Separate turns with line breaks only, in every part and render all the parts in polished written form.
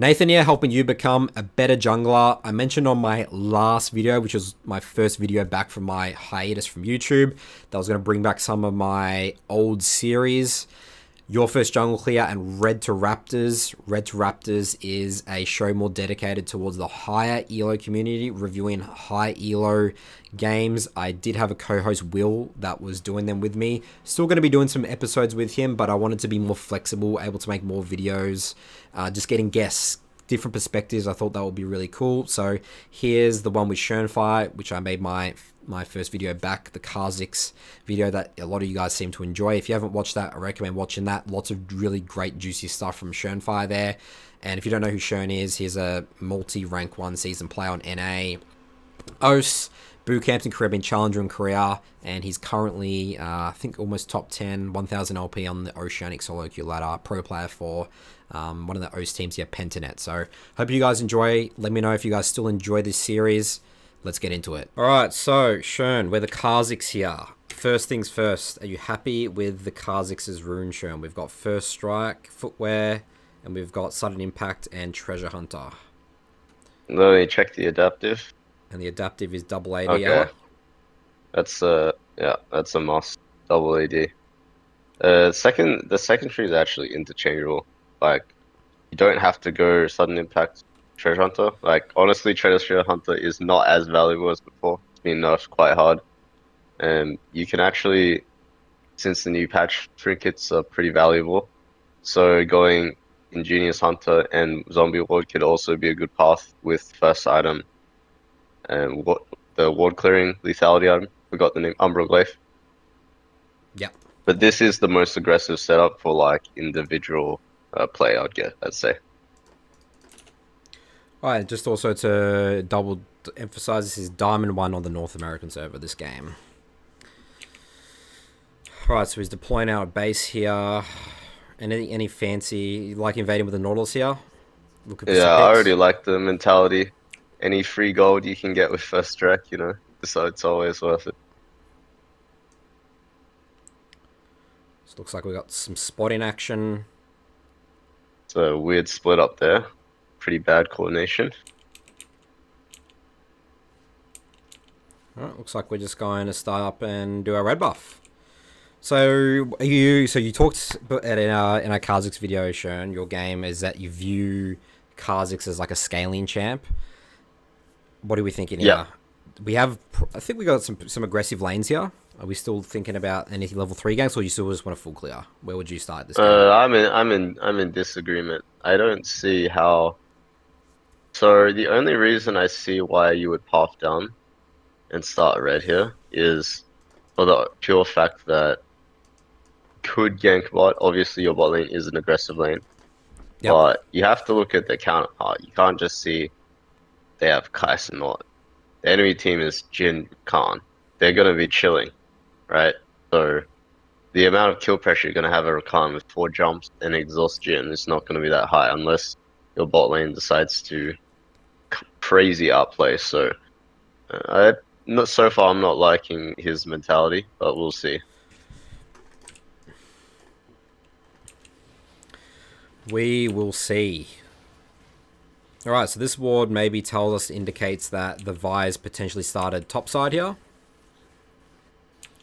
Nathan here, helping you become a better jungler. I mentioned on my last video, which was my first video back from my hiatus from YouTube, that I was going to bring back some of my old series. Your First Jungle Clear and Red to Raptors. Red to Raptors is a show more dedicated towards the higher ELO community, reviewing high ELO games. I did have a co-host, Will, that was doing them with me. Still going to be doing some episodes with him, but I wanted to be more flexible, able to make more videos, just getting guests, different perspectives. I thought that would be really cool. So here's the one with Shernfire, which I made my first video back, the Kha'Zix video that a lot of you guys seem to enjoy. If you haven't watched that, I recommend watching that. Lots of really great juicy stuff from Shernfire there. And if you don't know who Shern is, he's a multi-rank 1 season player on NA, OCE, boot camps in Caribbean Challenger in Korea, and he's currently, I think, almost top 10, 1000 LP on the Oceanic SoloQ ladder, pro player for one of the OCE teams here, Pentanet. So hope you guys enjoy. Let me know if you guys still enjoy this series. Let's get into it. All right, so Shern, we're the Kha'Zix here. First things first, are you happy with the Kha'Zix's rune, Shern? We've got First Strike, Footwear, and we've got Sudden Impact and Treasure Hunter.
Let me check the adaptive.
And the adaptive is double AD.
Okay. That's yeah, that's a must. Double AD. The secondary is actually interchangeable. Like, you don't have to go Sudden Impact Treasure Hunter. Like, honestly, Treasure Hunter is not as valuable as before. It's been nerfed quite hard. And you can actually, since the new patch, trinkets are pretty valuable. So going Ingenious Hunter and Zombie Ward could also be a good path with first item. And what the ward clearing lethality item, we got the name Umbral Glaive.
Yep.
But this is the most aggressive setup for like individual play, I'd say.
Alright, just also to double emphasize, this is Diamond 1 on the North American server, this game. Alright, so he's deploying our base here. Any fancy, like invading with the Nautilus here?
Yeah, I already like the mentality. Any free gold you can get with first strike, you know, so it's always worth it.
This looks like we got some spotting action.
It's a weird split up there. Pretty bad coordination.
Alright, looks like we're just going to start up and do our red buff. So you talked in our Kha'Zix video, Shern, your game is that you view Kha'Zix as like a scaling champ. What are we thinking here? We have, I think we got some aggressive lanes here. Are we still thinking about anything level 3 ganks, or you still just want a full clear? Where would you start this game?
I'm in disagreement. I don't see how. So the only reason I see why you would path down and start red here is for the pure fact that could gank bot. Obviously, your bot lane is an aggressive lane,
Yep.
but you have to look at the counterpart. You can't just see they have Kais and Mott. The enemy team is Jhin Khan. They're gonna be chilling, right? So the amount of kill pressure you're gonna have at Rakan with 4 jumps and exhaust Jhin is not gonna be that high unless your bot lane decides to crazy outplay. So so far I'm not liking his mentality, but we'll see.
We will see. Alright, so this ward maybe tells us, indicates that the Vi's potentially started topside here.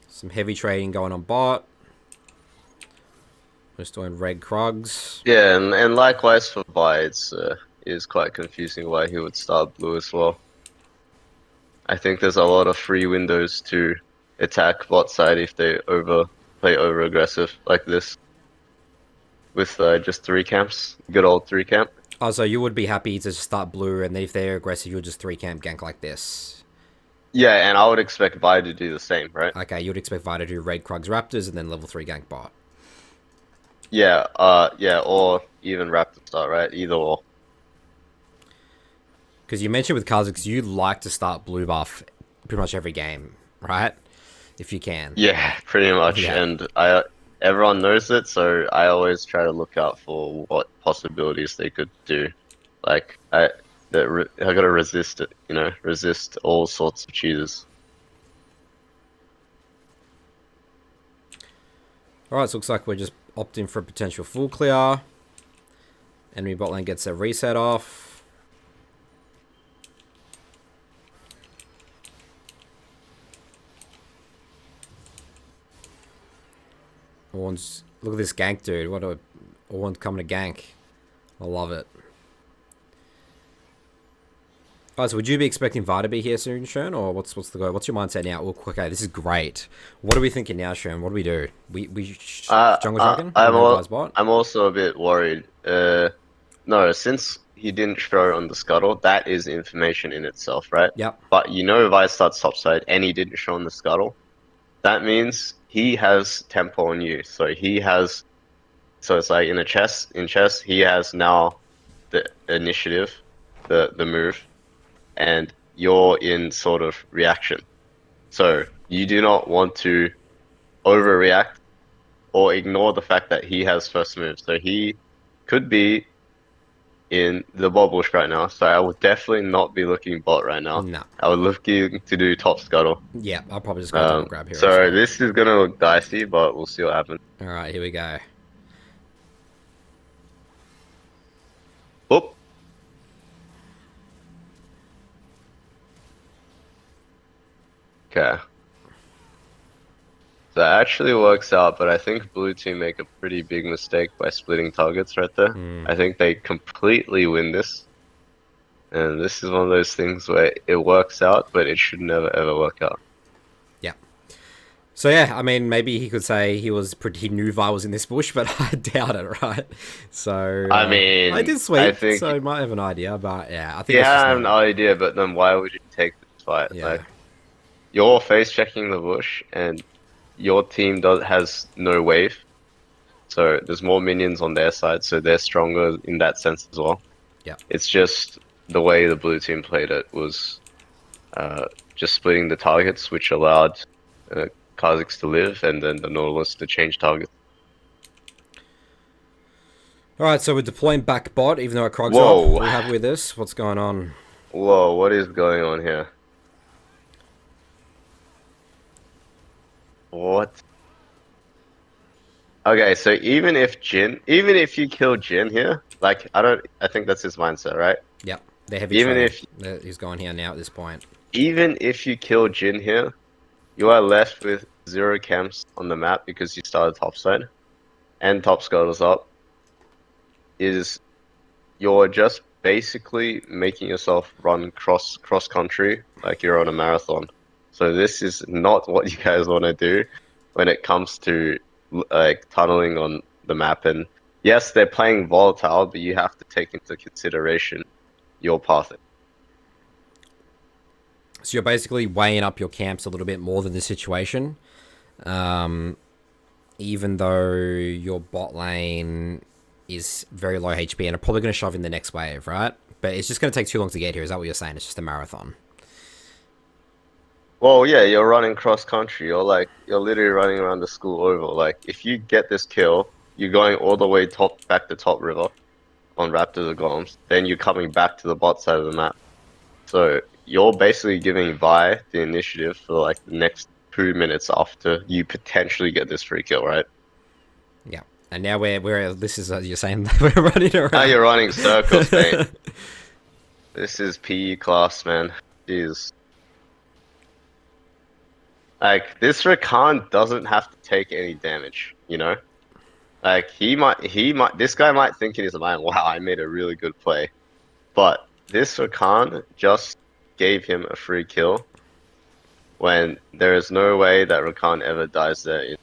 Some heavy trading going on bot. Just doing red Krugs.
Yeah, and likewise for Vi, it's is quite confusing why he would start blue as well. I think there's a lot of free windows to attack bot side if they play over aggressive like this. With just 3 camps, good old 3 camp.
Oh, so you would be happy to start blue, and then if they're aggressive, you'll just 3 camp gank like this.
Yeah, and I would expect Vi to do the same, right?
Okay, you'd expect Vi to do red Krugs Raptors and then level 3 gank bot.
Yeah, yeah, or even Raptor start, right? Either or.
Because you mentioned with Kha'Zix, you like to start blue buff pretty much every game, right? If you can.
Yeah, pretty much.
Yeah.
And everyone knows it, so I always try to look out for what possibilities they could do. Like, I gotta resist it, you know, resist all sorts of cheaters.
Alright, so looks like we're just opting for a potential full clear. Enemy bot lane gets a reset off. Ornn's, look at this gank, dude. What a Ornn coming to gank. I love it. Guys, would you be expecting Vi to be here soon, Shern, or what's the goal? What's your mindset now? Well, okay, this is great. What are we thinking now, Shern? What do we do? We jungle dragon?
I'm also a bit worried. No, since he didn't show on the scuttle, that is information in itself, right?
Yep.
But you know, if I start topside and he didn't show on the scuttle, that means he has tempo on you. So he has. So it's like in chess, he has now the initiative, the move, and you're in sort of reaction. So you do not want to overreact or ignore the fact that he has first move. So he could be in the bot bush right now. So I would definitely not be looking bot right now.
No.
I would looking to do top scuttle.
Yeah, I'll probably just go double grab here.
So this is gonna look dicey, but we'll see what happens.
All right, here we go.
Oop. Okay. So that actually works out, but I think blue team make a pretty big mistake by splitting targets right there. I think they completely win this. And this is one of those things where it works out, but it should never ever work out.
Yeah. So yeah, I mean, maybe he could say he knew Vi was in this bush, but I doubt it, right? So
I mean,
I did sweep, so he might have an idea, but yeah, I think
I have an idea, but then why would you take this fight?
Yeah.
Like, you're face checking the bush, and your team has no wave, so there's more minions on their side, so they're stronger in that sense as well.
Yeah.
It's just the way the blue team played it was just splitting the targets, which allowed Kha'Zix to live, and then the Nautilus to change targets.
Alright, so we're deploying back bot, even though our Krog's up. Are we happy with this? What's going on?
Whoa, what is going on here? What? Okay, so even if you kill Jhin here, like, I think that's his mindset, right?
Yep, they're heavy he's going here now at this point. Even
if you kill Jhin here, you are left with 0 camps on the map because you started topside, and top scuttles up. You're just basically making yourself run cross country like you're on a marathon. So this is not what you guys want to do when it comes to like tunneling on the map. And yes, they're playing volatile, but you have to take into consideration your path.
So you're basically weighing up your camps a little bit more than the situation. Even though your bot lane is very low HP and are probably going to shove in the next wave, right? But it's just going to take too long to get here. Is that what you're saying? It's just a marathon.
Well, yeah, you're running cross country. You're literally running around the school oval. Like, if you get this kill, you're going all the way back to top river on Raptors or Golems. Then you're coming back to the bot side of the map. So you're basically giving Vi the initiative for like the next 2 minutes after you potentially get this free kill, right?
Yeah. And now this is, you're saying, we're running around.
Now you're running circles, mate. This is PE class, man. Jeez. Like, this Rakan doesn't have to take any damage, you know? Like, this guy might think in his mind, wow, I made a really good play. But this Rakan just gave him a free kill when there is no way that Rakan ever dies there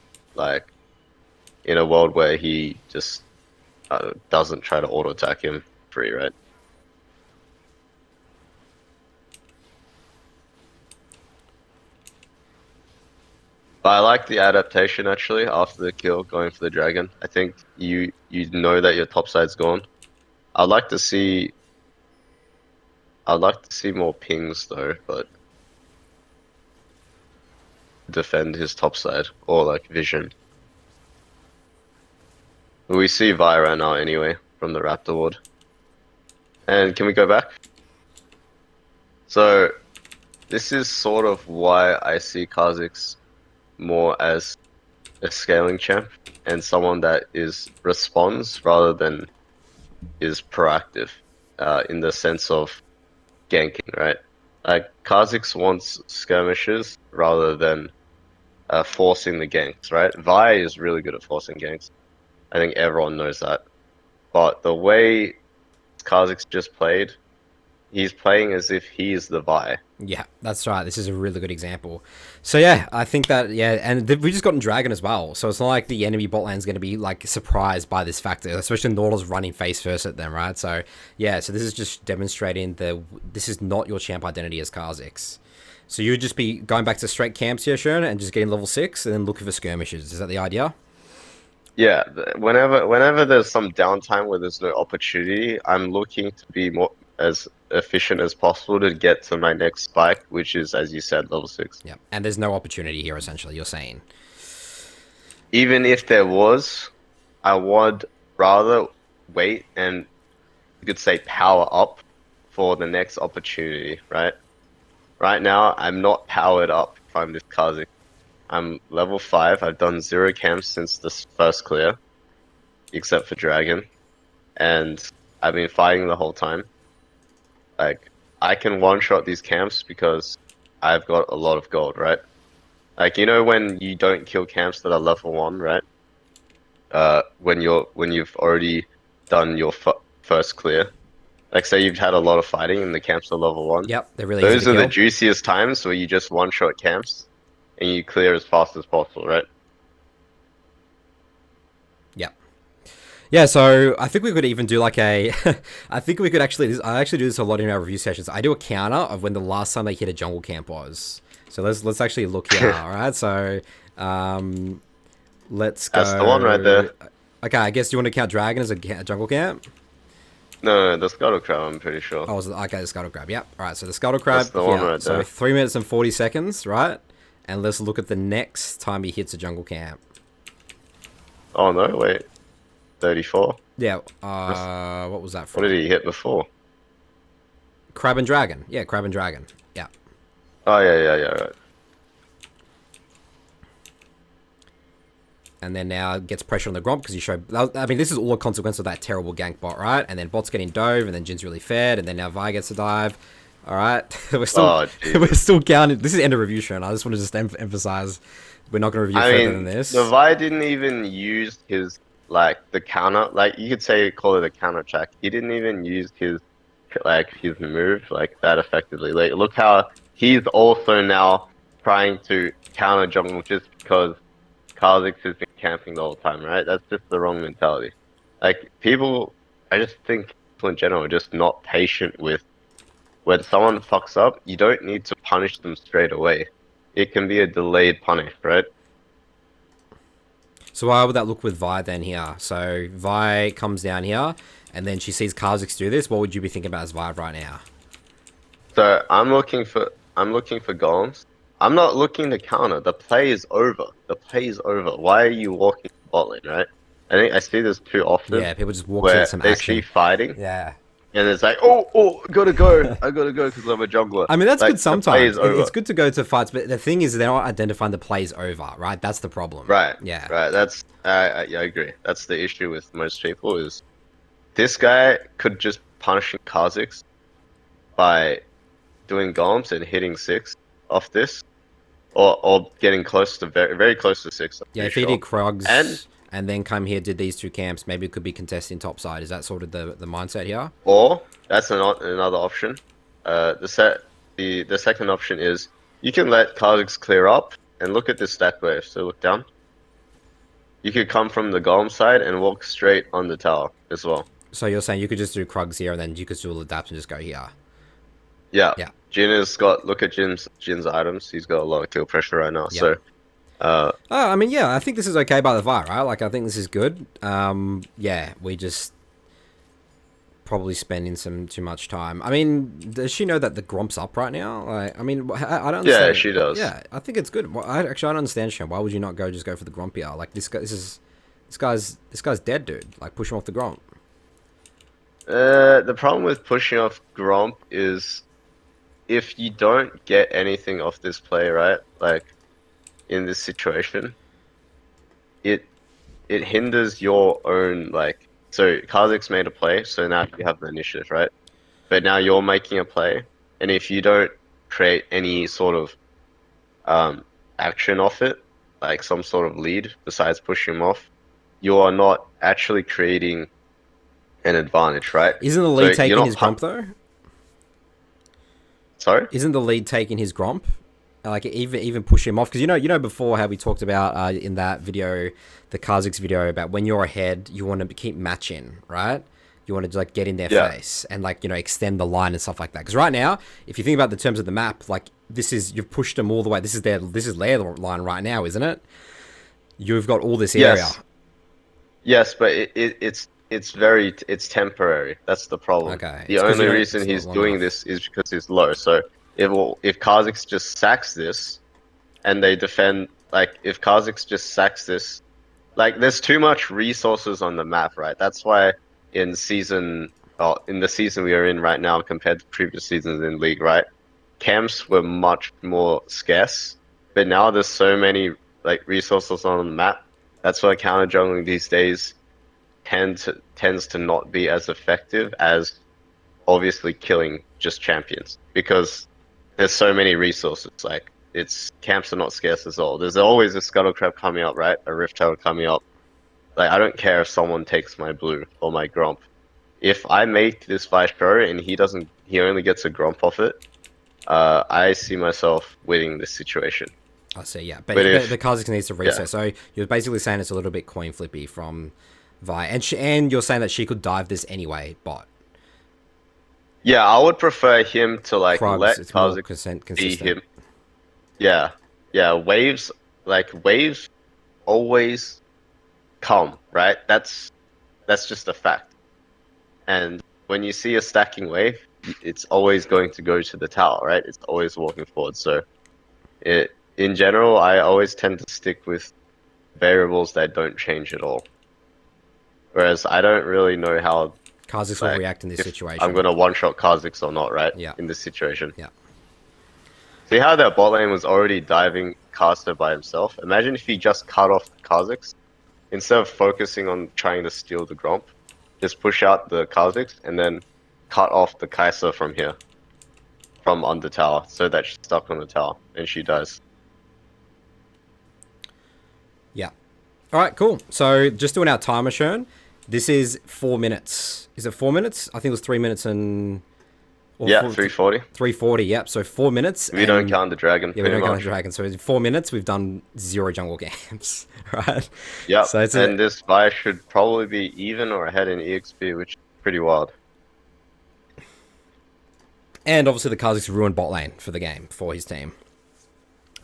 in a world where he just doesn't try to auto-attack him free, right? But I like the adaptation actually after the kill going for the dragon. I think you know that your top side's gone. I'd like to see more pings though, but defend his top side or like vision. We see Vi right now anyway from the Raptor ward. And can we go back? So this is sort of why I see Kha'Zix more as a scaling champ and someone that responds rather than is proactive, in the sense of ganking, right? Like Kha'Zix wants skirmishes rather than forcing the ganks, right? Vi is really good at forcing ganks. I think everyone knows that. But the way Kha'Zix just played, he's playing as if he is the Vi.
Yeah, that's right. This is a really good example. So yeah, I think that and we just gotten Dragon as well. So it's not like the enemy bot lane's going to be like surprised by this factor, especially Nautilus running face first at them, right? So yeah, so this is just demonstrating this is not your champ identity as Kha'Zix. So you would just be going back to straight camps here, Shern, and just getting level 6 and then looking for skirmishes. Is that the idea?
Yeah, whenever there's some downtime where there's no opportunity, I'm looking to be more as efficient as possible to get to my next spike, which is, as you said, level 6.
Yeah, and there's no opportunity here. Essentially, you're saying.
Even if there was, I would rather wait and you could say power up for the next opportunity, right? Right now, I'm not powered up if I'm this Kha'Zix. I'm level 5. I've done 0 camps since this first clear, except for Dragon, and I've been fighting the whole time. Like, I can one-shot these camps because I've got a lot of gold, right? Like, you know when you don't kill camps that are level 1, right? When you've already done your first clear. Like, say you've had a lot of fighting and the camps are level 1.
Yep, they're really easy
Those
to
are the
kill.
juiciest times where you just one-shot camps and you clear as fast as possible, right?
Yep. Yeah, so I think we could even do like a. I think we could actually. I actually do this a lot in our review sessions. I do a counter of when the last time they hit a jungle camp was. So let's actually look here. All right, so let's go.
That's the one right there.
Okay, I guess you want to count Dragon as a jungle camp.
No, the Scuttle Crab, I'm pretty sure.
Oh, okay, the Scuttle Crab. Yep. All right, so the Scuttle Crab.
That's the one right
So
there.
3 minutes and 40 seconds, right? And let's look at the next time he hits a jungle camp.
Oh no, wait. 34?
Yeah. What was that from?
What did he hit before?
Crab and Dragon. Yeah, Crab and Dragon. Yeah.
Oh, yeah, right.
And then now gets pressure on the Gromp because you show. I mean, this is all a consequence of that terrible gank bot, right? And then bot's getting dove, and then Jin's really fed, and then now Vi gets a dive. All right, we're still we're still counting. This is end of review, Sharon. I just want to just emphasize we're not going to review further than this.
The Vi didn't even use his the counter. Like you could say, call it a counter track. He didn't even use his his move like that effectively. Like look how he's also now trying to counter jungle just because Kha'Zix has been camping the whole time, right? That's just the wrong mentality. Like people, I just think people in general are just not patient with when someone fucks up. You don't need to punish them straight away. It can be a delayed punish, right?
So why would that look with Vi then here? So Vi comes down here, and then she sees Kha'Zix do this. What would you be thinking about as Vi right now?
So I'm looking for golems. I'm not looking to counter. The play is over. The play is over. Why are you walking bot lane, right? I see this too often.
Yeah, people just walk
where
into some
they
action.
see fighting.
Yeah.
And it's like, oh, gotta go. I gotta go because I'm a jungler.
I mean, that's good sometimes.
It's
good to go to fights, but the thing is, they're not identifying the play's over, right? That's the problem.
Right.
Yeah.
Right. That's I agree. That's the issue with most people is this guy could just punish Kha'Zix by doing golems and hitting 6 off this, or getting close to very close to 6.
Yeah, if he did Krugs and then come here, did these 2 camps, maybe it could be contesting top side. Is that sort of the mindset here?
Or that's another option. The second option is you can let Kha'Zix clear up and look at this stack wave. So look down. You could come from the golem side and walk straight on the tower as well.
So you're saying you could just do Krugs here and then you could still adapt and just go here?
Yeah.
Yeah.
Jin has got, look at Jin's items. He's got a lot of kill pressure right now.
Yep.
So,
I mean, yeah, I think this is okay by the Vi, right? Like, I think this is good. Yeah, we just probably spending too much time. I mean, does she know that the Gromp's up right now? Like, I mean, I don't understand.
Yeah, she does.
Yeah, I think it's good. Well, I don't understand, Shen. Why would you not just go for the Gromp here? Like, this guy's dead, dude. Like, push him off the Gromp.
The problem with pushing off Gromp is if you don't get anything off this play, right? Like in this situation, it hinders your own So Kha'Zix made a play, so now you have the initiative, right? But now you're making a play, and if you don't create any sort of action off it, like some sort of lead besides pushing him off, you are not actually creating an advantage, right?
Isn't the
So
lead
you're
taking
not
his gromp though?
Sorry?
Isn't the lead taking his gromp? Like even push him off, because you know before how we talked about in that video, the Kha'Zix video, about when you're ahead, you want to keep matching, right? You want to like get in their
Yeah.
face and like extend the line and stuff like that. Because right now, if you think about the terms of the map, like you've pushed them all the way. This is their line right now, isn't it? You've got all this area.
Yes, but it's temporary. That's the problem.
Okay,
The only reason he's doing this is because he's low. So if Kha'Zix just sacks this and they defend, like if Kha'Zix just sacks this, like there's too much resources on the map, right? That's why in the season we are in right now compared to previous seasons in League, right? Camps were much more scarce, but now there's so many like resources on the map. That's why counter jungling these days tends to not be as effective as obviously killing just champions, because there's so many resources. Like it's camps are not scarce at all. There's always a scuttle crab coming up, right? A rift herald coming up. Like I don't care if someone takes my blue or my gromp. If I make this vice pro and he only gets a gromp off it, I see myself winning this situation.
I see, yeah. But
If
Kha'Zix needs to reset.
yeah,
So you're basically saying it's a little bit coin flippy from Vi. And you're saying that she could dive this anyway, bot.
yeah, I would prefer him to like
Krugs,
let
it's more
Kha'Zix be
consistent.
him. Yeah, yeah. Waves always come, right? That's just a fact. And when you see a stacking wave, it's always going to go to the tower, right? It's always walking forward. So in general, I always tend to stick with variables that don't change at all. Whereas I don't really know how
Kha'Zix will react in this
if
situation.
I'm gonna one-shot Kha'Zix or not, right?
Yeah.
In this situation.
Yeah.
See how that bot lane was already diving caster by himself? Imagine if he just cut off the Kha'Zix instead of focusing on trying to steal the Gromp. Just push out the Kha'Zix and then cut off the Kai'Sa from here, from under tower, so that she's stuck on the tower and she dies.
Yeah. All right, cool. So just doing our timer, Shern. This is 4 minutes. Is it 4 minutes? I think it was 3 minutes and...
Yeah, 340.
340, yep. So 4 minutes.
We don't count the dragon.
Yeah, we don't count the dragon. So in 4 minutes, we've done 0 jungle camps, right?
Yeah,
so
and this buy should probably be even or ahead in EXP, which is pretty wild.
And obviously the Kha'Zix ruined bot lane for the game for his team.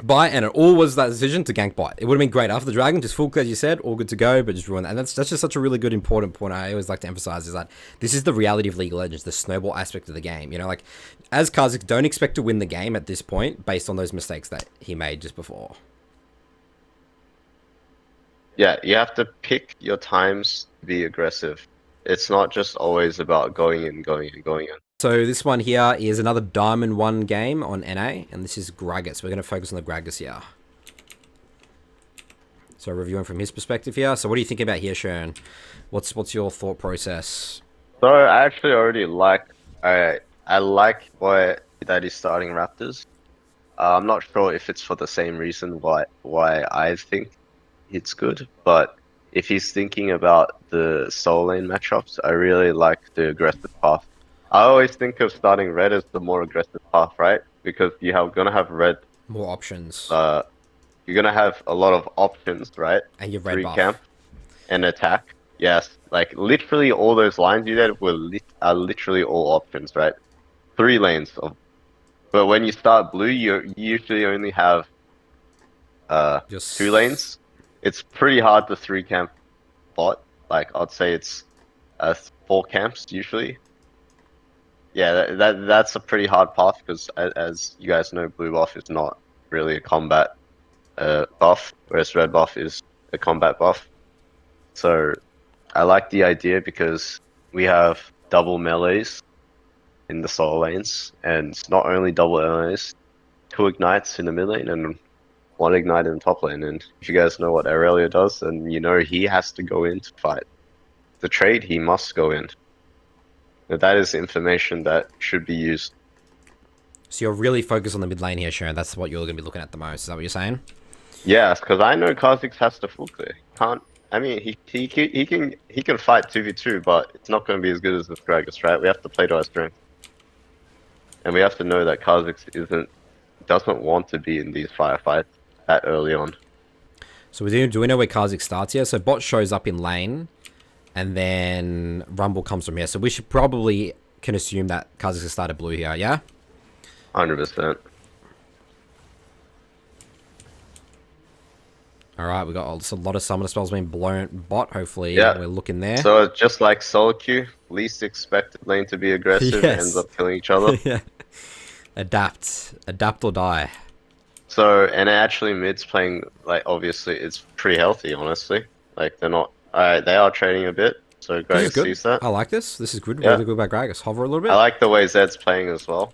And it all was that decision to gank bot. It would have been great after the dragon, just full, as you said, all good to go, but just ruin that. And that's just such a really good, important point I always like to emphasize, is that this is the reality of League of Legends, the snowball aspect of the game. You know, like, as Kha'Zix, don't expect to win the game at this point based on those mistakes that he made just before.
Yeah, you have to pick your times to be aggressive. It's not just always about going in.
So this one here is another Diamond 1 game on NA, and this is Gragas. We're going to focus on the Gragas here. So reviewing from his perspective here. So what do you think about here, Shern? What's your thought process?
So I actually already like I like that he's starting Raptors. I'm not sure if it's for the same reason why I think it's good, but if he's thinking about the solo lane matchups, I really like the aggressive path. I always think of starting red as the more aggressive path, right? Because gonna have red
more options.
You're gonna have a lot of options, right?
And your red buff.
Camp and attack. Yes, like literally all those lines you did are literally all options, right? 3 lanes of. But when you start blue, you usually only have 2 lanes. It's pretty hard to 3 camp bot. Like I'd say it's 4 camps usually. Yeah, that's a pretty hard path because, as you guys know, blue buff is not really a combat buff, whereas red buff is a combat buff. So I like the idea because we have double melees in the solo lanes, and not only double melees, 2 ignites in the mid lane and 1 ignite in the top lane. And if you guys know what Aurelia does, then you know he has to go in to fight. the trade, he must go in. Now, that is information that should be used.
So you're really focused on the mid lane here, Sharon. That's what you're going to be looking at the most. Is that what you're saying?
Yes, because I know Kha'Zix has to full clear. Can't. I mean, he can fight 2v2, but it's not going to be as good as with Gragas, right? We have to play to our strength, and we have to know that Kha'Zix doesn't want to be in these firefights that early on.
So do we know where Kha'Zix starts here? So bot shows up in lane, and then Rumble comes from here. So we should probably can assume that Kha'Zix has started blue here, yeah?
100%.
Alright, we got a lot of summoner spells being blown bot, hopefully
Yeah.
we're looking there.
So just like SoloQ, least expected lane to be aggressive ends up killing each other.
Yeah. Adapt or die.
So, and actually mid's playing, like, obviously it's pretty healthy, honestly. Like, they're not, they are trading a bit, so Gragas sees that.
I like this. This is good.
Yeah.
Really good about Gragas. Hover a little bit.
I like the way Zed's playing as well.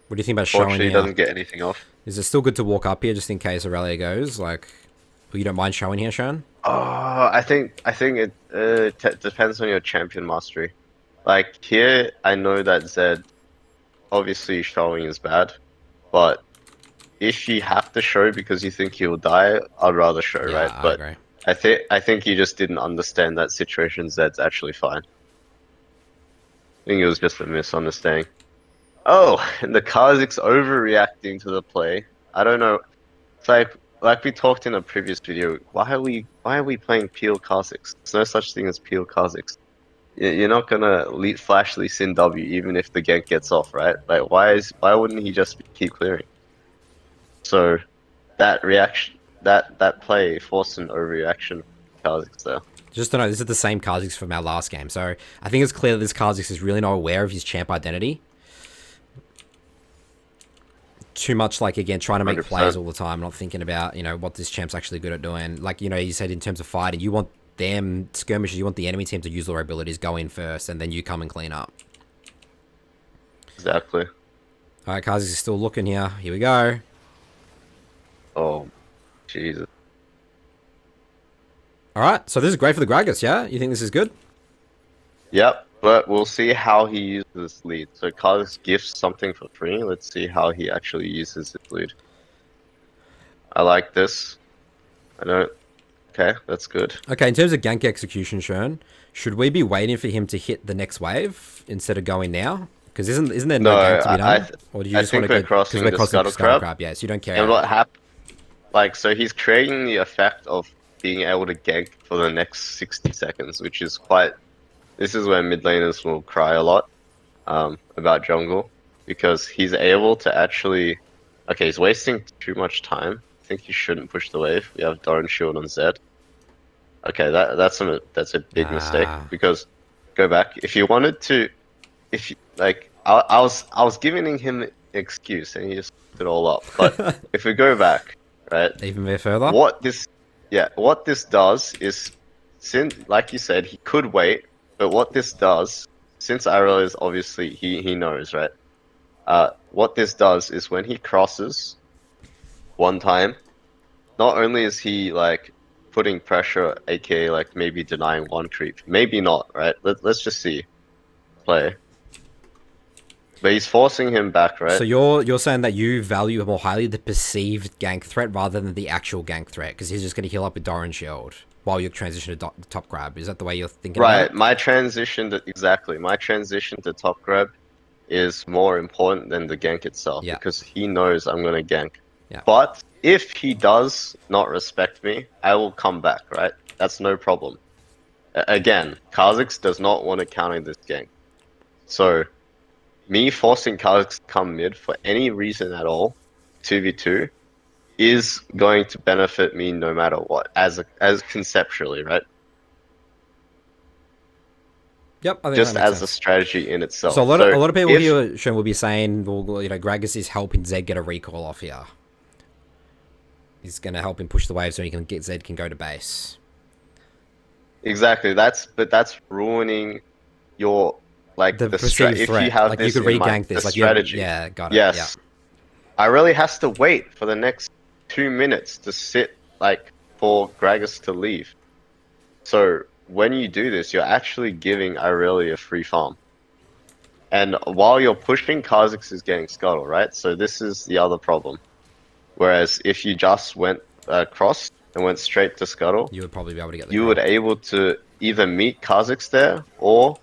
What do you think about showing
Fortunately,
here?
he doesn't get anything off.
Is it still good to walk up here just in case Aurelia goes? Like, you don't mind showing here, Sean?
I think it depends on your champion mastery. Like, here, I know that Zed, obviously showing is bad, but if you have to show because you think he'll die, I'd rather show,
Yeah,
right? But
I agree.
I think you just didn't understand that situation. Zed's actually fine. I think it was just a misunderstanding. Oh, and the Kha'Zix overreacting to the play. I don't know. It's like we talked in a previous video. Why are we playing Peel Kha'Zix? There's no such thing as Peel Kha'Zix. You're not gonna flash Lee Sin W even if the gank gets off, right? Like why wouldn't he just keep clearing? So that reaction, that play forced an overreaction from Kha'Zix there.
Just to know, this is the same Kha'Zix from our last game. So I think it's clear that this Kha'Zix is really not aware of his champ identity. Too much, like, again, trying to make
100%.
plays all the time, not thinking about, what this champ's actually good at doing. Like, you said in terms of fighting, you want them skirmishes, you want the enemy team to use their abilities, go in first, and then you come and clean up.
Exactly.
Alright, Kha'Zix is still looking here. Here we go.
Oh, Jesus.
Alright, so this is great for the Gragas, yeah? You think this is good?
Yep, but we'll see how he uses this lead. So Kha'Zix gifts something for free. Let's see how he actually uses his lead. I like this. Okay, that's good.
Okay, in terms of gank execution, Shern, should we be waiting for him to hit the next wave instead of going now? Because isn't there no gank to be done? Or do you just want to
we're crossing the scuttle crab.
Yeah, so you don't care.
And what happened? Like, so he's creating the effect of being able to gank for the next 60 seconds, which is quite. This is where mid laners will cry a lot about jungle, because he's able to actually. Okay, he's wasting too much time. I think he shouldn't push the wave. We have Doran Shield on Zed. Okay, that's a big mistake, because go back if you wanted to, I was giving him an excuse and he just put it all up. But if we go back, right,
even bit further,
what this does is, since, like you said, he could wait, but what this does, since Ariel is obviously he knows, right? What this does is when he crosses one time, not only is he like putting pressure, aka like maybe denying one creep, maybe not, right? Let's just see play. But he's forcing him back, right?
So you're saying that you value more highly the perceived gank threat rather than the actual gank threat, because he's just going to heal up with Doran Shield while you transition to top grab. Is that the way you're thinking?
Right.
About it?
My transition to top grab is more important than the gank itself, because he knows I'm going to gank.
Yeah.
But if he does not respect me, I will come back, right? That's no problem. Again, Kha'Zix does not want to counter this gank. So, me forcing Kha'Zix to come mid for any reason at all, 2v2, is going to benefit me no matter what, as conceptually, right?
Yep, I think
just
that makes
as
sense.
A strategy in itself.
So a lot of people here, Sean, will be saying, well, Gragas is helping Zed get a recall off here. He's going to help him push the wave so Zed can go to base.
Exactly. That's ruining your the strategy. If you have
like
this,
you could re-gank this, like
strategy.
Yeah, got it.
Yes.
Yeah.
I really has to wait for the next 2 minutes to sit for Gragas to leave. So when you do this, you're actually giving Irelia a free farm. And while you're pushing, Kha'Zix is getting scuttle, right? So this is the other problem. Whereas if you just went across and went straight to scuttle,
You would probably be able to get the
you would
grab.
able to either meet Kha'Zix there or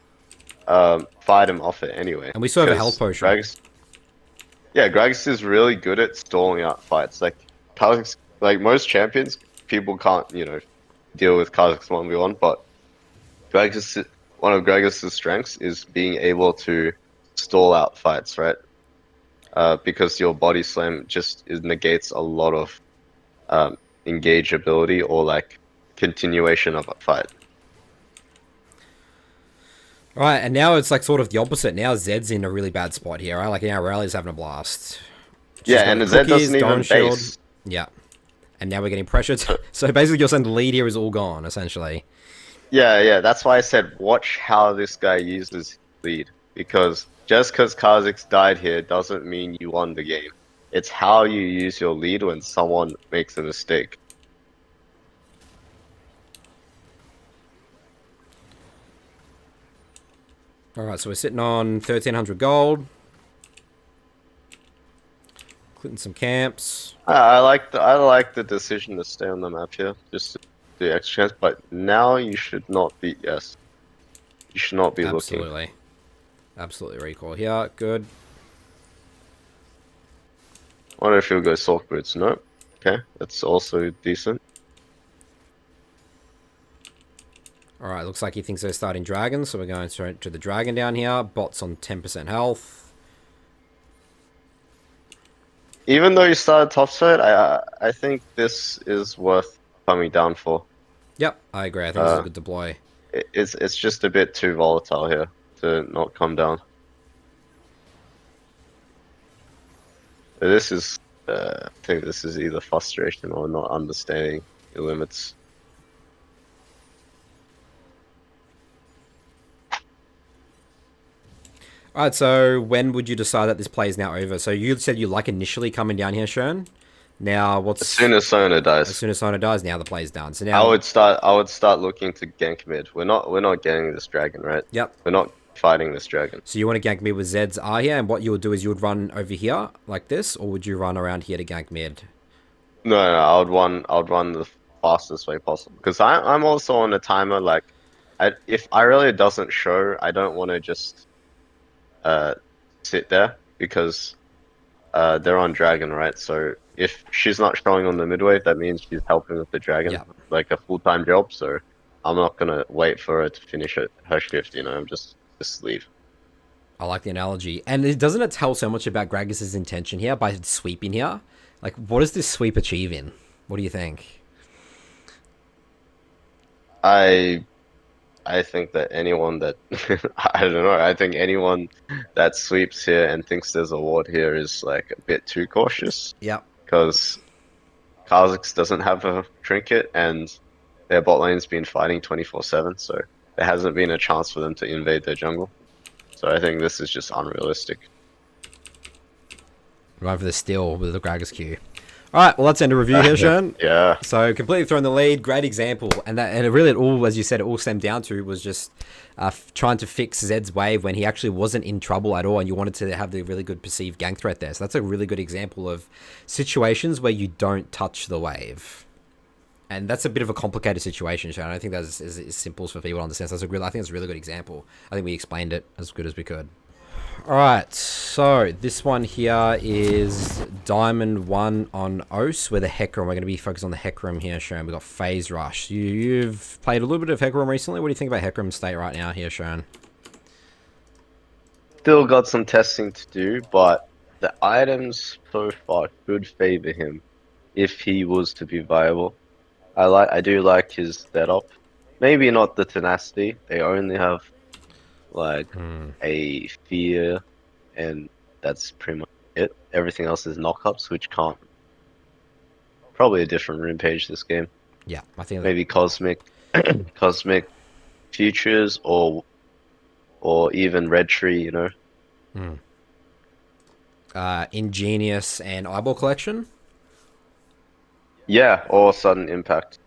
fight him off it anyway.
And we still have a health
Because
potion.
Gragas is really good at stalling out fights. Like Kha'Zix, like most champions, people can't, deal with Kha'Zix 1v1, but Gragas, one of Gragas' strengths is being able to stall out fights, right? Because your body slam just negates a lot of engageability or like continuation of a fight.
Right, and now it's like sort of the opposite. Now Zed's in a really bad spot here, right? Like now Rally's having a blast.
Yeah, and Zed doesn't even base.
Yeah. And now we're getting pressured. So basically you're saying the lead here is all gone, essentially.
Yeah, that's why I said watch how this guy uses lead. Because just because Kha'Zix died here doesn't mean you won the game. It's how you use your lead when someone makes a mistake.
Alright, so we're sitting on 1,300 gold. Clicking some camps.
I like the decision to stay on the map here, just to do extra chance. But now you should not be you should not be looking.
Absolutely recall here. Good.
I wonder if he'll go soft boots. No. Okay, that's also decent.
Alright, looks like he thinks they're starting dragons, so we're going straight to the dragon down here. Bot's on 10% health.
Even though you started topside, I think this is worth coming down for.
Yep, I agree. I think this is a good deploy.
It's just a bit too volatile here to not come down. This is, I think this is either frustration or not understanding your limits.
Alright, so when would you decide that this play is now over? So you said you like initially coming down here, Shern. Now what's
As soon as Sona dies.
As soon as Sona dies, now the play's done. So now
I would start looking to gank mid. We're not getting this dragon, right?
Yep.
We're not fighting this dragon.
So you want to gank mid with Zed's R here, and what you would do is you would run over here like this, or would you run around here to gank mid?
No, I would run the fastest way possible because I'm also on a timer. Like, if Irelia doesn't show, I don't want to just sit there because they're on dragon, right? So if she's not showing on the mid wave, that means she's helping with the dragon, like a full-time job. So I'm not gonna wait for her to finish her shift. I'm just leave.
I like the analogy, and doesn't it tell so much about Gragas' intention here by sweeping here? Like, what does this sweep achieve in? What do you think?
I think that anyone that I don't know. I think anyone that sweeps here and thinks there's a ward here is like a bit too cautious.
Yep.
Because Kha'Zix doesn't have a trinket and their bot lane's been fighting 24/7, so there hasn't been a chance for them to invade their jungle. So I think this is just unrealistic.
Run for the steal with the Gragas Q. Alright, well let's end a review here, Shern.
Yeah.
So completely thrown the lead, great example. And it all, as you said, it all stemmed down to was just trying to fix Zed's wave when he actually wasn't in trouble at all and you wanted to have the really good perceived gank threat there. So that's a really good example of situations where you don't touch the wave. And that's a bit of a complicated situation, Shern. I don't think that's as simple for people to understand. So I think that's a really good example. I think we explained it as good as we could. Alright, so this one here is Diamond 1 on OCE with a Hecarim. We're going to be focused on the Hecarim here, Shern. We've got Phase Rush. You've played a little bit of Hecarim recently. What do you think about Hecarim's state right now here, Shern?
Still got some testing to do, but the items so far should favor him if he was to be viable. I do like his setup. Maybe not the tenacity. They only have like a fear, and that's pretty much it. Everything else is knockups, which can't. Probably a different rune page this game.
Yeah, I think
maybe cosmic, cosmic futures, or even red tree.
Ingenious and Eyeball Collection.
Yeah, or sudden impact.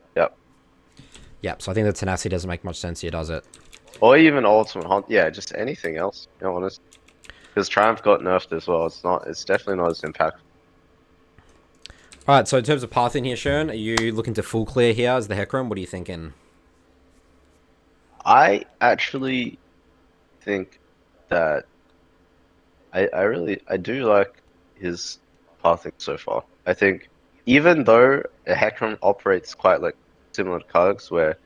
Yep, so I think the tenacity doesn't make much sense here, does it?
Or even ultimate hunt. Yeah, just anything else. You know, honest. Because Triumph got nerfed as well. It's not. It's definitely not as impactful.
Alright, so in terms of pathing here, Shern, are you looking to full clear here as the Hecarim? What are you thinking?
I actually think that I do like his pathing so far. I think even though a Hecarim operates quite like similar to Kha'Zix, where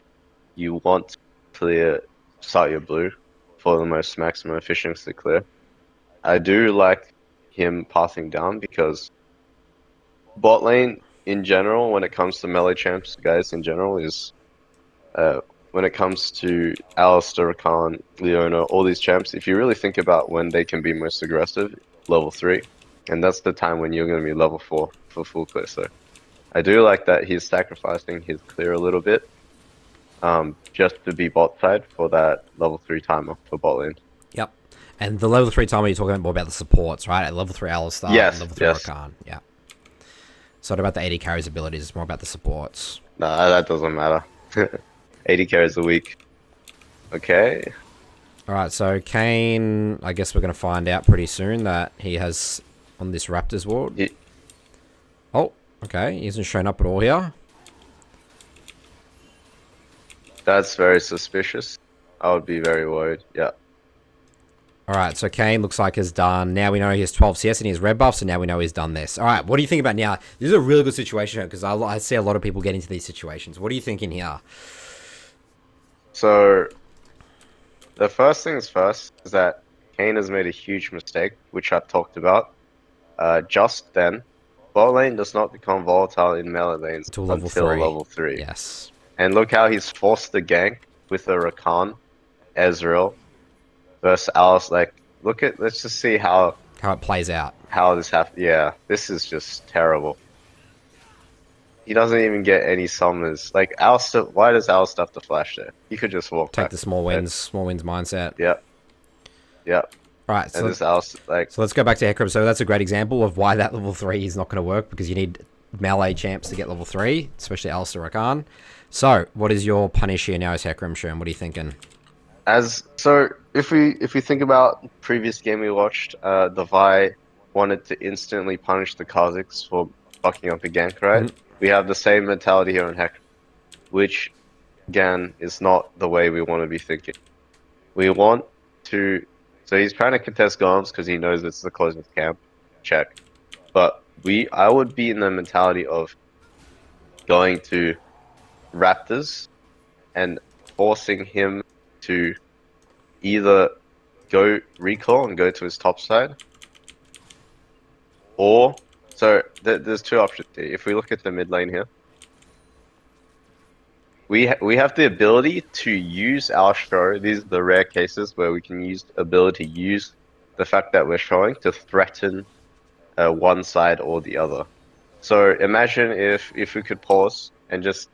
you want to clear start your blue for the most maximum efficiency clear, I do like him pathing down because bot lane in general, when it comes to melee champs, guys in general, is when it comes to Alistar, Khan, Leona, all these champs, if you really think about when they can be most aggressive, level 3. And that's the time when you're going to be level 4 for full clear. So I do like that he's sacrificing his clear a little bit, just to be bot side for that level 3 timer for bot lane.
Yep. And the level 3 timer, you're talking more about the supports, right? At level 3 Alistar and
Yes,
level 3
yes.
Rakan. Yeah. It's not about the AD carries abilities, it's more about the supports.
Nah, that doesn't matter. 80 carries a week. Okay.
Alright, so Kane, I guess we're going to find out pretty soon that he has on this Raptors ward. Oh, okay. He hasn't shown up at all here.
That's very suspicious. I would be very worried. Yeah.
Alright, so Kane looks like has done... Now we know he has 12 CS and he has red buff, so now we know he's done this. Alright, what do you think about now? This is a really good situation because I see a lot of people get into these situations. What are you thinking here?
So, the first things first is that Kane has made a huge mistake, which I talked about just then. Bot lane does not become volatile in melee lanes
Until
until level 3.
Yes.
And look how he's forced the gank with a Rakan, Ezreal, versus Alice. Like, let's just see how
it plays out.
How this happened. Yeah, this is just terrible. He doesn't even get any summons. Like, Alistair, why does Alistair have to flash there? He could just walk
Take
back.
the small wins mindset.
Yep. Yep.
Right,
and this Alistair, like...
So let's go back to Hecarim. So that's a great example of why that level 3 is not going to work, because you need melee champs to get level 3, especially Alistair Rakan. So, what is your punish here now as Hecarim, Shern? What are you thinking?
So if we think about the previous game we watched, the Vi wanted to instantly punish the Kha'Zix for fucking up a gank, right?
Mm-hmm.
We have the same mentality here in Hecarim, which again is not the way we want to be thinking. We want to... So he's trying to contest Golems because he knows it's the closest camp. Check. But I would be in the mentality of going to Raptors and forcing him to either go recall and go to his top side, or... So there's two options here. If we look at the mid lane here, we have the ability to use our show. These are the rare cases where we can use the ability to use the fact that we're showing to threaten one side or the other. So imagine if we could pause and just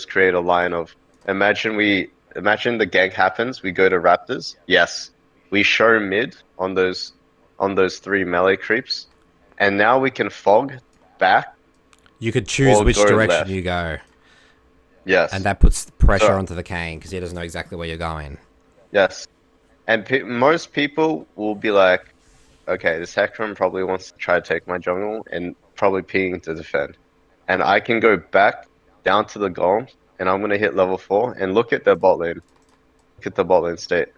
create a line of... Imagine the gank happens, we go to Raptors. Yes, we show mid on those 3 melee creeps, and now we can fog back.
You could choose which direction
left.
you go.
Yes.
And that puts pressure onto the Kane because he doesn't know exactly where you're going.
Yes. And most people will be like, okay, this Hecarim probably wants to try to take my jungle and probably ping to defend. And I can go back down to the golem and I'm going to hit level 4 and look at their bot lane. Look at the bot lane state.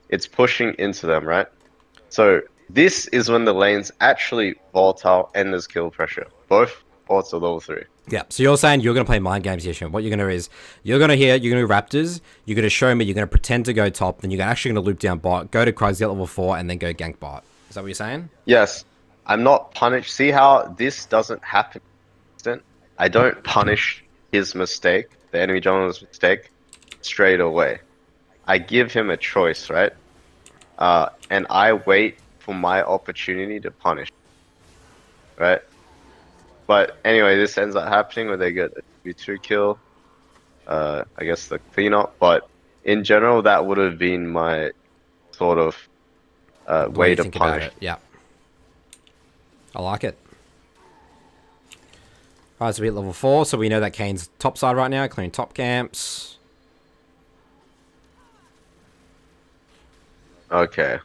It's pushing into them, right? So this is when the lane's actually volatile and there's kill pressure. Both ports are level 3.
Yeah, so you're saying you're going to play mind games here, Shern. What you're going to do is, you're going to do Raptors, you're going to show me, you're going to pretend to go top, then you're actually going to loop down bot, go to Kha'Zix, get level 4, and then go gank bot. Is that what you're saying?
Yes. I'm not punished. See how this doesn't happen? I don't punish his mistake, the enemy jungler's mistake, straight away. I give him a choice, right? And I wait for my opportunity to punish. Right? But anyway, this ends up happening where they get a 2 kill. I guess the cleanup. But in general, that would have been my sort of way to punish.
Yeah. I like it. Alright, so we hit level 4, so we know that Kane's top side right now, clearing top camps.
Okay.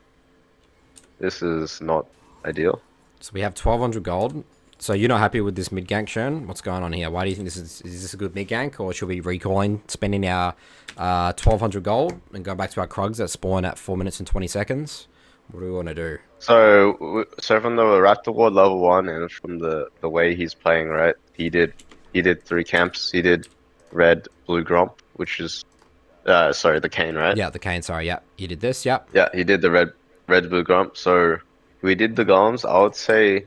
This is not ideal.
So we have 1200 gold. So you're not happy with this mid gank, Shern? What's going on here? Why do you think is this a good mid gank, or should we recalling spending our 1200 gold and go back to our Krugs that spawn at 4 minutes and 20 seconds? What do we want to do?
So from the Raptor Ward level 1 and from the way he's playing, right? He did 3 camps. He did red, blue Gromp, which is sorry, the Cane, right?
Yeah, the Cane. Sorry, yeah, you did this. Yep.
Yeah, he did the red, blue Gromp. So we did the golems. I would say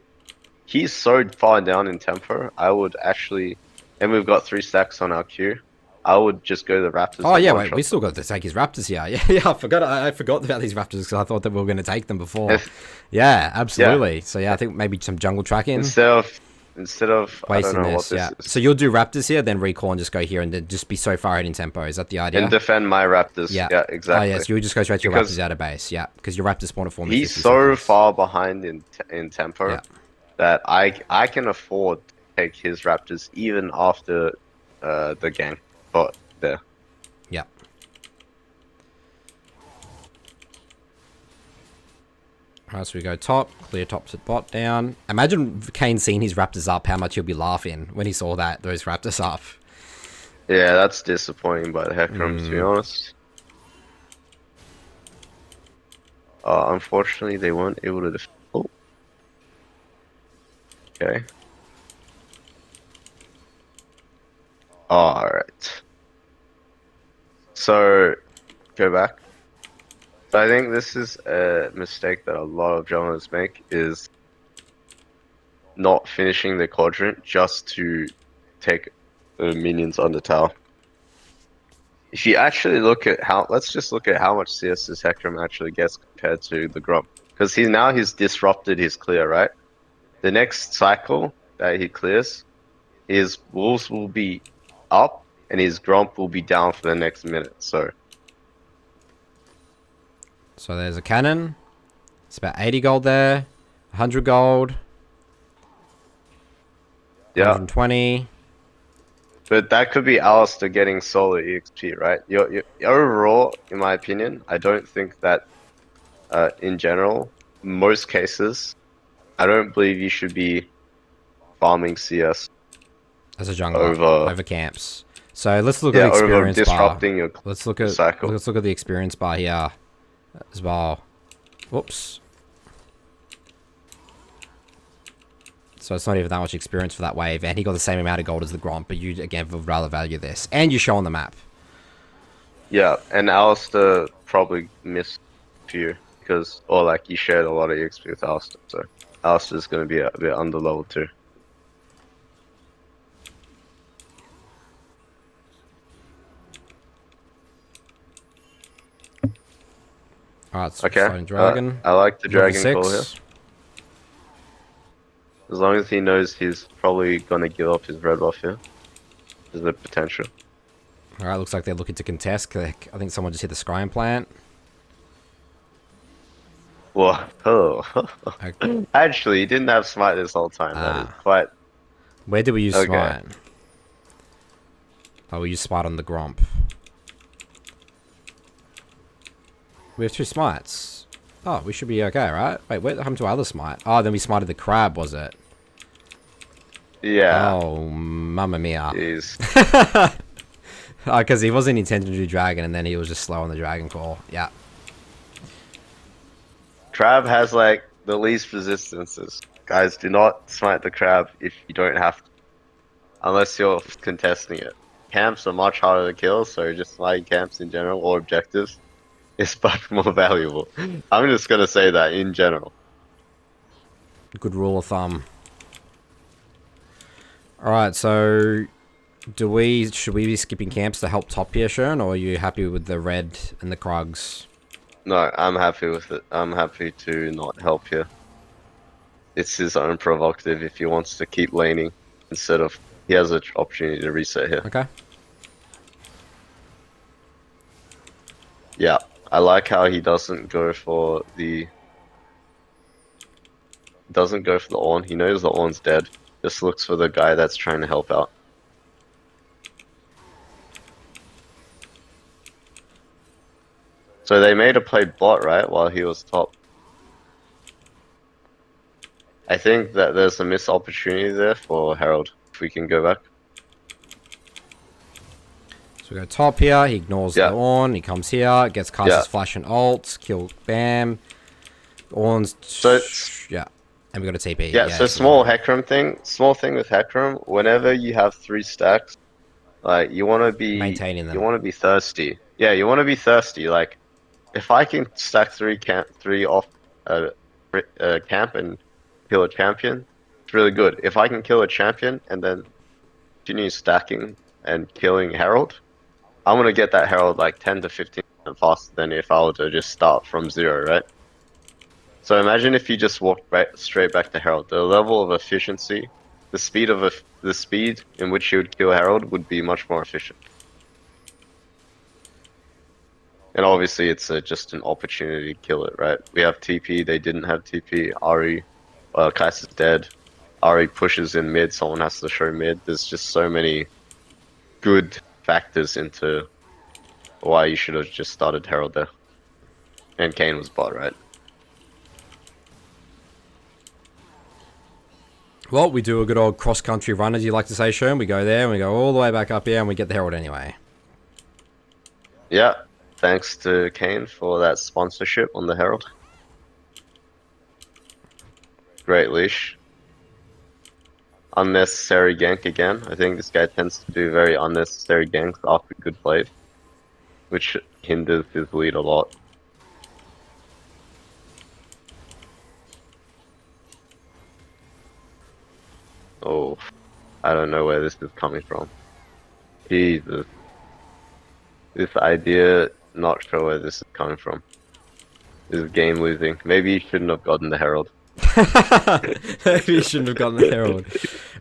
he's so far down in tempo. I would actually, and we've got 3 stacks on our queue. I would just go the Raptors.
Oh yeah, wait, we still got to take his Raptors here. Yeah, I forgot. I forgot about these Raptors because I thought that we were going to take them before. Yeah, absolutely. So yeah, I think maybe some jungle tracking
instead of I don't know what this is.
So you'll do Raptors here, then recall and just go here and then just be so far ahead in tempo. Is that the idea?
And defend my Raptors. Yeah, exactly.
Oh yes, you'll just go straight to your Raptors out of base. Yeah, because your Raptors spawn at 4 minutes.
He's so far behind in tempo that I can afford to take his Raptors even after the gank bot there.
Yeah. Alright, so we go top, clear top to bot down. Imagine Kane seeing his Raptors up, how much he'll be laughing when he saw those Raptors up.
Yeah, that's disappointing by the Hecarim, to be honest. Unfortunately, they weren't able to defend. Oh. Okay. Alright. So, go back. So I think this is a mistake that a lot of junglers make, is not finishing the quadrant just to take minions on the tower. If you actually look at let's just look at how much CS this Hecarim actually gets compared to the Grump. Because he's disrupted his clear, right? The next cycle that he clears, his wolves will be up and his Grump will be down for the next minute, so
there's a cannon. It's about 80 gold there. 100 gold.
Yeah.
120.
But that could be Alistair getting solo EXP, right? Overall, in my opinion, I don't think that, in general, most cases, I don't believe you should be farming CS
as a jungler over camps. So let's look at the experience
disrupting
bar. Let's look at cycle. Let's look at the experience bar here as well. Whoops. So it's not even that much experience for that wave, and he got the same amount of gold as the Gromp, but you again would rather value this, and you show on the map.
Yeah, and Alistair probably missed a few because, or like you shared a lot of EXP with Alistair, so Alistair's going to be a bit under level too.
Alright, so okay. Dragon.
I like the dragon call here. As long as he knows he's probably gonna give up his red buff here. There's the potential.
Alright, looks like they're looking to contest. I think someone just hit the scry implant.
Whoa. Oh. Okay. Actually, he didn't have smite this whole time. That is quite...
Where did we use smite? Oh, we used smite on the Gromp. We have 2 smites. Oh, we should be okay, right? Wait, what happened to our other smite? Oh, then we smited the crab, was it?
Yeah.
Oh, mamma mia.
Jeez.
Because he wasn't intended to do dragon, and then he was just slow on the dragon call. Yeah.
Crab has, like, the least resistances. Guys, do not smite the crab if you don't have to. Unless you're contesting it. Camps are much harder to kill, so just smiting camps in general, or objectives, is much more valuable. I'm just gonna say that in general.
Good rule of thumb. Alright, so should we be skipping camps to help top here, Shern, or are you happy with the red and the Krugs?
No, I'm happy with it. I'm happy to not help here. It's his own provocative if he wants to keep laning instead of he has an opportunity to reset here.
Okay.
Yeah. I like how he doesn't go for the Ornn. He knows the Ornn's dead. Just looks for the guy that's trying to help out. So they made a play bot, right, while he was top. I think that there's a missed opportunity there for Herald, if we can go back.
So we go top here. He ignores
Yeah.
the Ornn. He comes here. Gets Kha'Zix
Yeah.
flash and ult. Kill. Bam. Ornn's.
So
Yeah. And we got a TP.
yeah, so small Hecarim thing. Small thing with Hecarim. Whenever you have 3 stacks, like you want to be
Maintaining them.
thirsty. Yeah, you want to be thirsty. Like if I can stack 3 off camp and kill a champion, it's really good. If I can kill a champion and then continue stacking and killing Herald, I'm gonna get that Herald like 10 to 15% faster than if I were to just start from 0, right? So imagine if you just walked straight back to Herald. The level of efficiency, the speed in which you would kill Herald would be much more efficient. And obviously, it's just an opportunity to kill it, right? We have TP. They didn't have TP. Ahri, Kais is dead. Ahri pushes in mid. Someone has to show mid. There's just so many good factors into why you should have just started Herald there. And Kane was bot, right?
Well, we do a good old cross-country run, as you like to say, Shern. We go there, and we go all the way back up here, and we get the Herald anyway.
Yeah, thanks to Kane for that sponsorship on the Herald. Great leash. Unnecessary gank again. I think this guy tends to do very unnecessary ganks after good plays, which hinders his lead a lot. Oh, I don't know where this is coming from. Jesus. This idea, not sure where this is coming from. This is game losing. Maybe you shouldn't have gotten the Herald.
Maybe you shouldn't have gotten the Herald.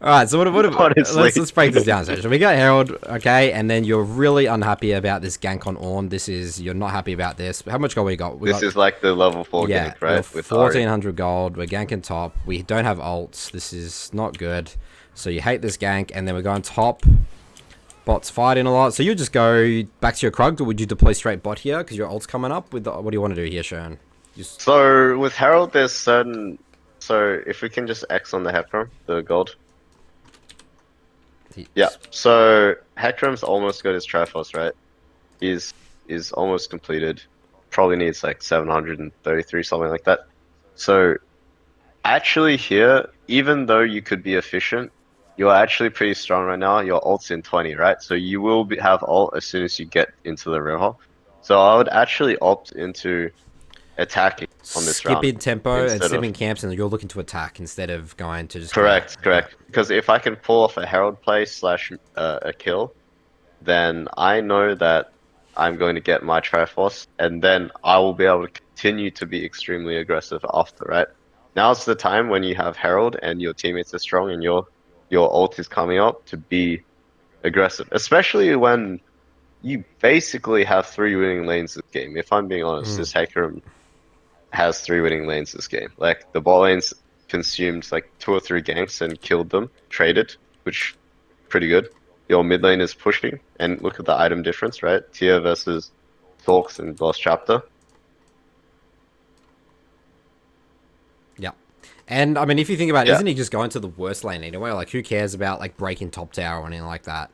Alright, so let's break this down. So we got Herald, okay, and then you're really unhappy about this gank on Ornn. You're not happy about this. How much gold we got?
This is like the level 4 gank, right?
With 1400 gold. We're ganking top. We don't have ults. This is not good. So you hate this gank, and then we're going top. Bots fighting a lot. So you just go back to your Krug, or would you deploy straight bot here? Because your ult's coming up. What do you want to do here, Shern?
So with Herald, there's certain... So if we can just X on the Hecarim, the gold. Yeah, so Hecarim's almost got his Triforce, right? Is almost completed. Probably needs like 733, something like that. So actually here, even though you could be efficient, you're actually pretty strong right now. Your ult's in 20, right? So you will have ult as soon as you get into the Rojo. So I would actually opt into attacking on this round.
Skipping tempo and skipping camps, and you're looking to attack instead of going to just...
Correct. Because if I can pull off a Herald play / a kill, then I know that I'm going to get my Triforce, and then I will be able to continue to be extremely aggressive after, right? Now's the time when you have Herald and your teammates are strong and your ult is coming up to be aggressive, especially when you basically have 3 winning lanes this game. If I'm being honest, this Hecarim has 3 winning lanes this game. Like, the bot lanes consumed like 2 or 3 ganks and killed them, traded, which pretty good. Your mid lane is pushing, and look at the item difference, right? Tier versus Talks and Lost Chapter.
Yeah. And, I mean, if you think about it, isn't he just going to the worst lane anyway? Like, who cares about, like, breaking top tower or anything like that?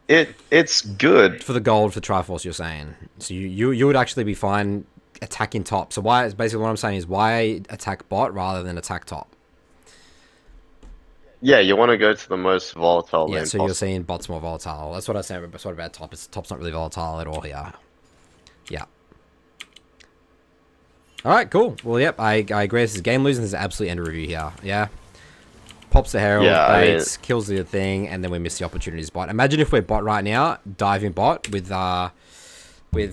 It's good.
For the gold for Triforce, you're saying. So you would actually be fine attacking top. So basically what I'm saying is why attack bot rather than attack top?
Yeah, you want to go to the most volatile lane.
Yeah, so you're saying bot's more volatile. That's what I was saying about top. Top's not really volatile at all here. Yeah. Alright, cool. Well, yep, I agree. This is game losing. This is absolute end of review here. Yeah. Pops the Herald, baits, kills the thing, and then we miss the opportunities bot. Imagine if we're bot right now, diving bot with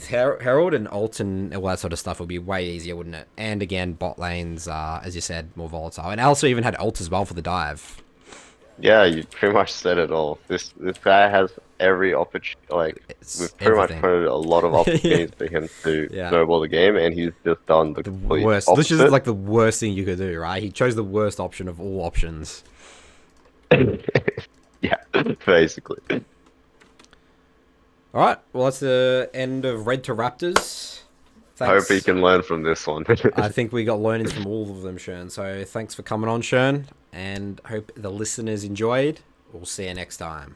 Herald and ult and all that sort of stuff would be way easier, wouldn't it? And again, bot lanes, as you said, more volatile. And also even had ult as well for the dive.
Yeah, you pretty much said it all. This guy has every opportunity. Like, we've pretty much put a lot of opportunities for him to snowball the game, and he's just done the complete
worst.
opposite.
This is like the worst thing you could do, right? He chose the worst option of all options.
Yeah, basically.
All right. Well, that's the end of Red to Raptors.
I hope he
Thanks.
can learn from this one.
I think we got learnings from all of them, Shern. So thanks for coming on, Shern, and hope the listeners enjoyed. We'll see you next time.